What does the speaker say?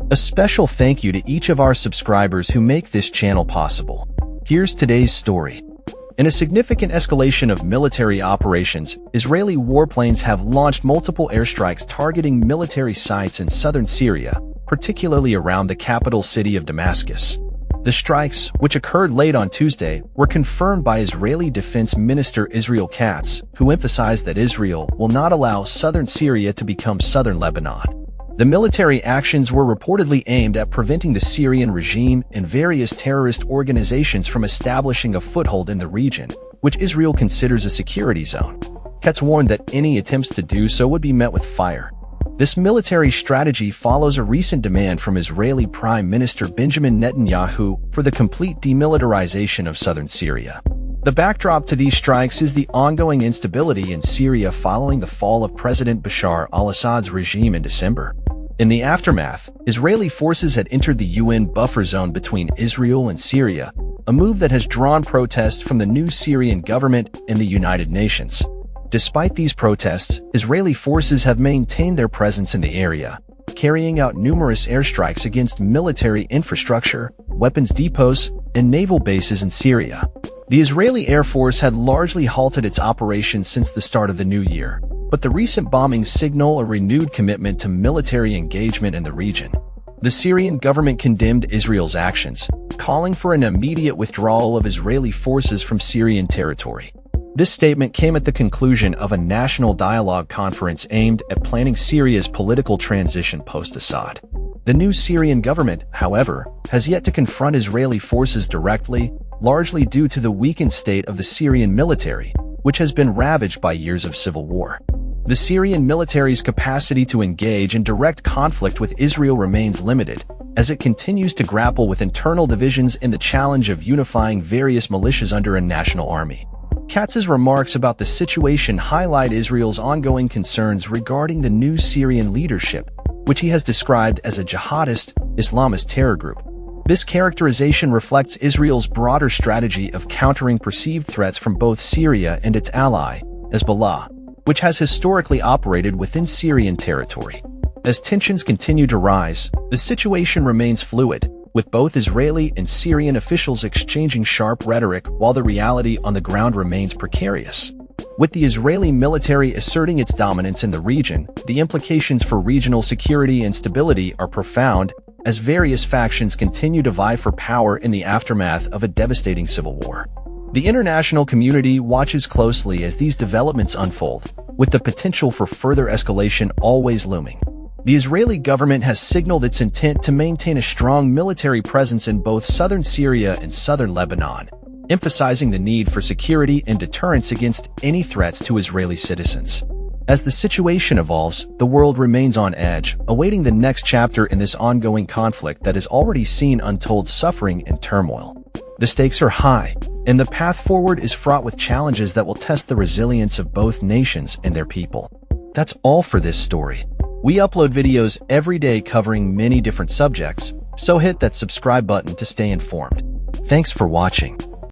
A special thank you to each of our subscribers who make this channel possible. Here's today's story. In a significant escalation of military operations, Israeli warplanes have launched multiple airstrikes targeting military sites in southern Syria, particularly around the capital city of Damascus. The strikes, which occurred late on Tuesday, were confirmed by Israeli Defense Minister Israel Katz, who emphasized that Israel will not allow southern Syria to become southern Lebanon. The military actions were reportedly aimed at preventing the Syrian regime and various terrorist organizations from establishing a foothold in the region, which Israel considers a security zone. Katz warned that any attempts to do so would be met with fire. This military strategy follows a recent demand from Israeli Prime Minister Benjamin Netanyahu for the complete demilitarization of southern Syria. The backdrop to these strikes is the ongoing instability in Syria following the fall of President Bashar al-Assad's regime in December. In the aftermath, Israeli forces had entered the UN buffer zone between Israel and Syria, a move that has drawn protests from the new Syrian government and the United Nations. Despite these protests, Israeli forces have maintained their presence in the area, carrying out numerous airstrikes against military infrastructure, weapons depots, and naval bases in Syria. The Israeli Air Force had largely halted its operations since the start of the new year, but the recent bombings signal a renewed commitment to military engagement in the region. The Syrian government condemned Israel's actions, calling for an immediate withdrawal of Israeli forces from Syrian territory. This statement came at the conclusion of a national dialogue conference aimed at planning Syria's political transition post-Assad. The new Syrian government, however, has yet to confront Israeli forces directly, largely due to the weakened state of the Syrian military, which has been ravaged by years of civil war. The Syrian military's capacity to engage in direct conflict with Israel remains limited, as it continues to grapple with internal divisions and the challenge of unifying various militias under a national army. Katz's remarks about the situation highlight Israel's ongoing concerns regarding the new Syrian leadership, which he has described as a jihadist, Islamist terror group. This characterization reflects Israel's broader strategy of countering perceived threats from both Syria and its ally, Hezbollah, which has historically operated within Syrian territory. As tensions continue to rise, the situation remains fluid, with both Israeli and Syrian officials exchanging sharp rhetoric while the reality on the ground remains precarious. With the Israeli military asserting its dominance in the region, the implications for regional security and stability are profound, as various factions continue to vie for power in the aftermath of a devastating civil war. The international community watches closely as these developments unfold, with the potential for further escalation always looming. The Israeli government has signaled its intent to maintain a strong military presence in both southern Syria and southern Lebanon, emphasizing the need for security and deterrence against any threats to Israeli citizens. As the situation evolves, the world remains on edge, awaiting the next chapter in this ongoing conflict that has already seen untold suffering and turmoil. The stakes are high, and the path forward is fraught with challenges that will test the resilience of both nations and their people. That's all for this story. We upload videos every day covering many different subjects, so hit that subscribe button to stay informed. Thanks for watching.